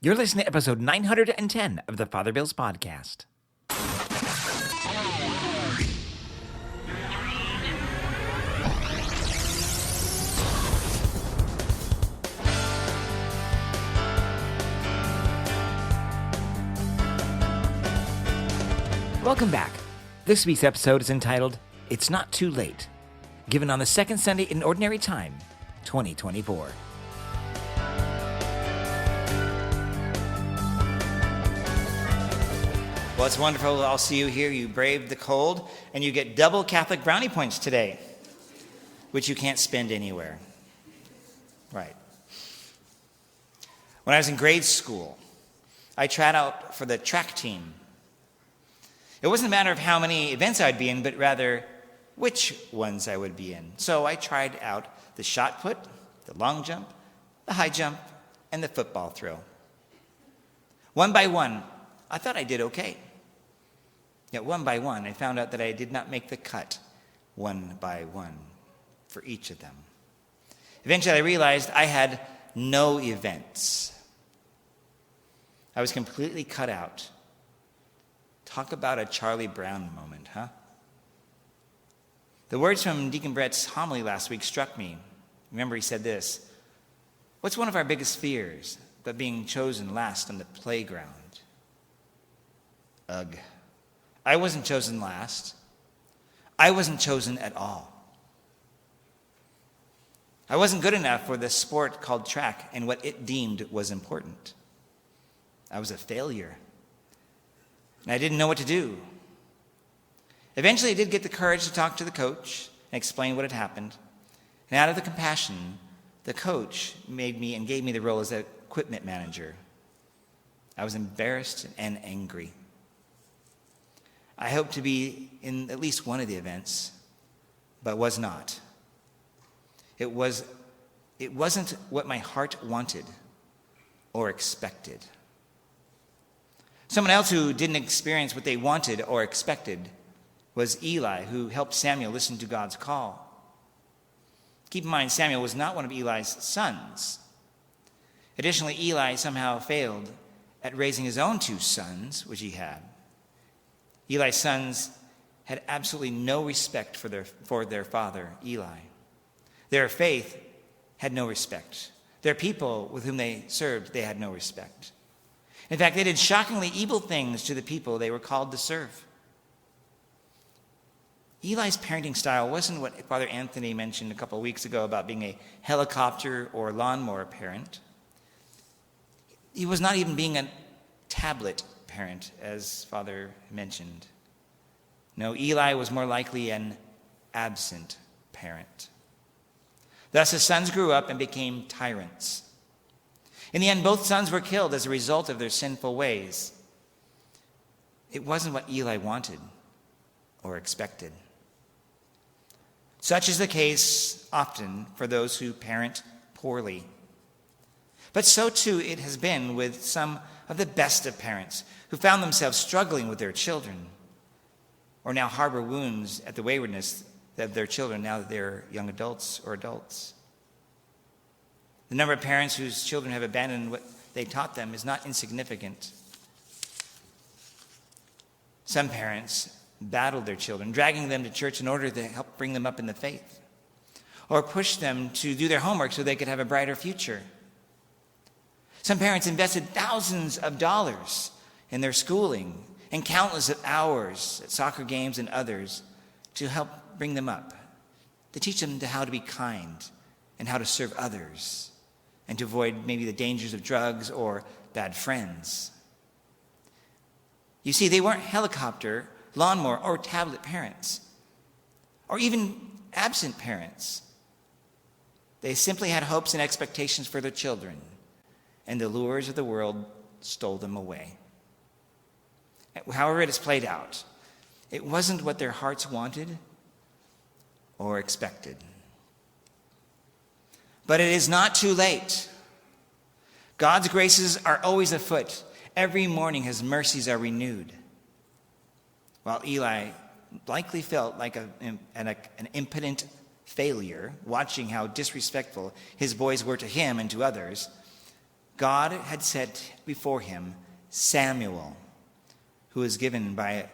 You're listening to episode 910 of the Father Bills Podcast. Welcome back. This week's episode is entitled, It's Not Too Late, given on the second Sunday in Ordinary Time, 2024. Well, it's wonderful. I'll see you here. You braved the cold, and you get double Catholic brownie points today, which you can't spend anywhere. Right. When I was in grade school, I tried out for the track team. It wasn't a matter of how many events I'd be in, but rather which ones I would be in. So I tried out the shot put, the long jump, the high jump, and the football throw. One by one, I thought I did okay. Yet one by one, I found out that I did not make the cut one by one for each of them. Eventually, I realized I had no events. I was completely cut out. Talk about a Charlie Brown moment, huh? The words from Deacon Brett's homily last week struck me. Remember, he said this, "What's one of our biggest fears but being chosen last on the playground?" Ugh. I wasn't chosen last. I wasn't chosen at all. I wasn't good enough for the sport called track and what it deemed was important. I was a failure. And I didn't know what to do. Eventually, I did get the courage to talk to the coach and explain what had happened. And out of the compassion, the coach made me and gave me the role as the equipment manager. I was embarrassed and angry. I hoped to be in at least one of the events, but was not. It wasn't what my heart wanted or expected. Someone else who didn't experience what they wanted or expected was Eli, who helped Samuel listen to God's call. Keep in mind, Samuel was not one of Eli's sons. Additionally, Eli somehow failed at raising his own two sons, which he had. Eli's sons had absolutely no respect for their father, Eli. Their faith had no respect. Their people with whom they served, they had no respect. In fact, they did shockingly evil things to the people they were called to serve. Eli's parenting style wasn't what Father Anthony mentioned a couple of weeks ago about being a helicopter or lawnmower parent. He was not even being a tablet parent, as Father mentioned. No, Eli was more likely an absent parent. Thus, his sons grew up and became tyrants. In the end, both sons were killed as a result of their sinful ways. It wasn't what Eli wanted or expected. Such is the case often for those who parent poorly. But so too it has been with some of the best of parents who found themselves struggling with their children or now harbor wounds at the waywardness of their children now that they're young adults or adults. The number of parents whose children have abandoned what they taught them is not insignificant. Some parents battled their children, dragging them to church in order to help bring them up in the faith, or push them to do their homework so they could have a brighter future. Some parents invested thousands of dollars in their schooling and countless hours at soccer games and others to help bring them up, to teach them how to be kind and how to serve others and to avoid maybe the dangers of drugs or bad friends. You see, they weren't helicopter, lawnmower, or tablet parents, or even absent parents. They simply had hopes and expectations for their children, and the lures of the world stole them away. However it has played out, it wasn't what their hearts wanted or expected. But it is not too late. God's graces are always afoot. Every morning his mercies are renewed. While Eli likely felt like an impotent failure, watching how disrespectful his boys were to him and to others, God had set before him Samuel, who was given by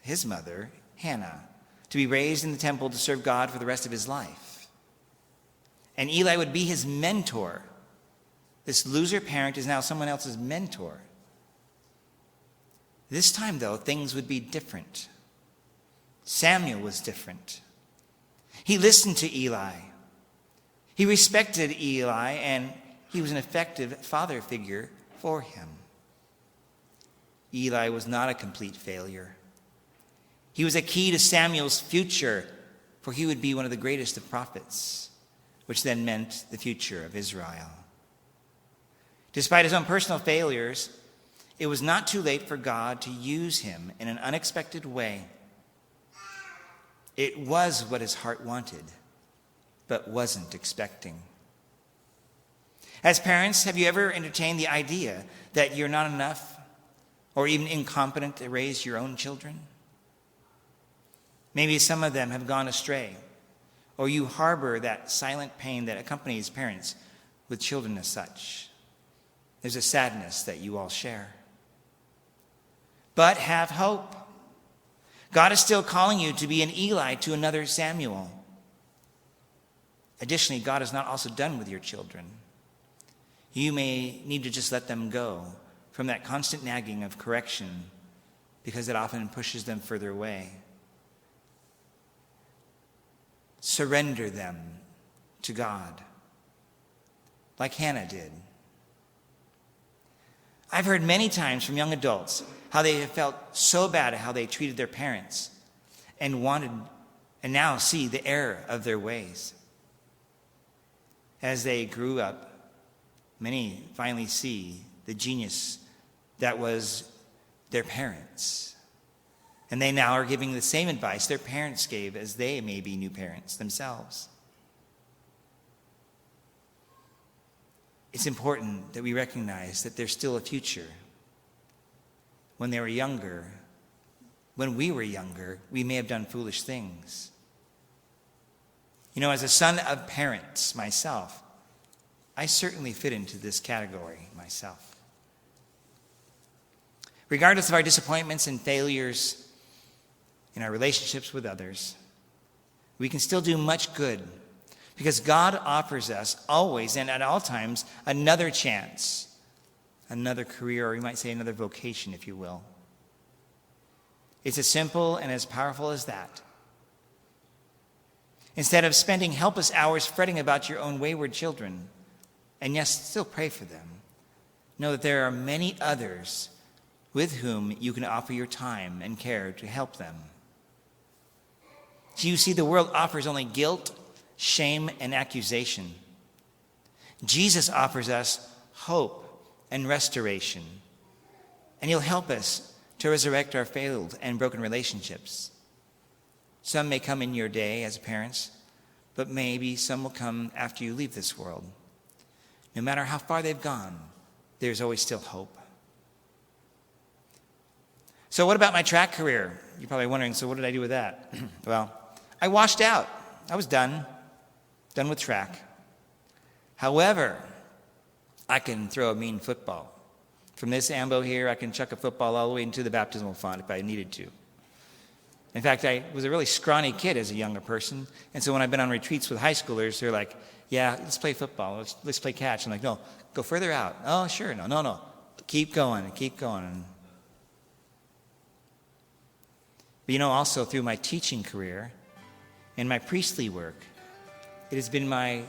his mother, Hannah, to be raised in the temple to serve God for the rest of his life. And Eli would be his mentor. This loser parent is now someone else's mentor. This time, though, things would be different. Samuel was different. He listened to Eli. He respected Eli, and he was an effective father figure for him. Eli was not a complete failure. He was a key to Samuel's future, for he would be one of the greatest of prophets, which then meant the future of Israel. Despite his own personal failures, it was not too late for God to use him in an unexpected way. It was what his heart wanted, but wasn't expecting. As parents, have you ever entertained the idea that you're not enough or even incompetent to raise your own children? Maybe some of them have gone astray, or you harbor that silent pain that accompanies parents with children as such. There's a sadness that you all share. But have hope. God is still calling you to be an Eli to another Samuel. Additionally, God is not also done with your children. You may need to just let them go from that constant nagging of correction, because it often pushes them further away. Surrender them to God, like Hannah did. I've heard many times from young adults how they have felt so bad at how they treated their parents and now see the error of their ways. As they grew up, many finally see the genius that was their parents. And they now are giving the same advice their parents gave as they may be new parents themselves. It's important that we recognize that there's still a future. When we were younger, we may have done foolish things. You know, as a son of parents myself, I certainly fit into this category myself. Regardless of our disappointments and failures in our relationships with others, we can still do much good, because God offers us always and at all times another chance, another career, or you might say another vocation, if you will. It's as simple and as powerful as that. Instead of spending helpless hours fretting about your own wayward children, and yes, still pray for them, know that there are many others with whom you can offer your time and care to help them. So you see, the world offers only guilt, shame, and accusation. Jesus offers us hope and restoration, and he'll help us to resurrect our failed and broken relationships. Some may come in your day as parents, but maybe some will come after you leave this world. No matter how far they've gone, there's always still hope. So what about my track career? You're probably wondering, so what did I do with that? Well, I washed out. I was done with track. However, I can throw a mean football. From this ambo here, I can chuck a football all the way into the baptismal font if I needed to. In fact, I was a really scrawny kid as a younger person, and so when I've been on retreats with high schoolers, they're like, yeah, let's play football, let's play catch. I'm like, no, go further out. Oh, sure, no. Keep going. But you know, also through my teaching career and my priestly work, it has been my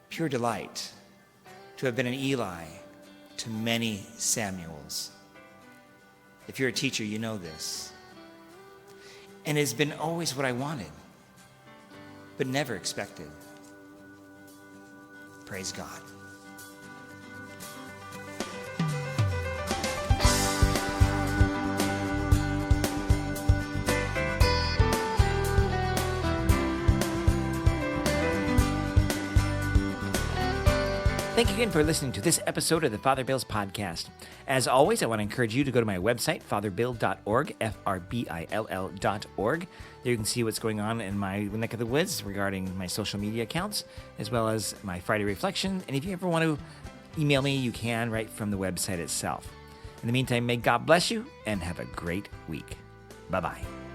pure delight to have been an Eli to many Samuels. If you're a teacher, you know this. And it has been always what I wanted, but never expected. Praise God. Thank you again for listening to this episode of the Father Bill's podcast. As always, I want to encourage you to go to my website, fatherbill.org, FRBILL.org. There you can see what's going on in my neck of the woods regarding my social media accounts, as well as my Friday reflection. And if you ever want to email me, you can right from the website itself. In the meantime, may God bless you and have a great week. Bye-bye.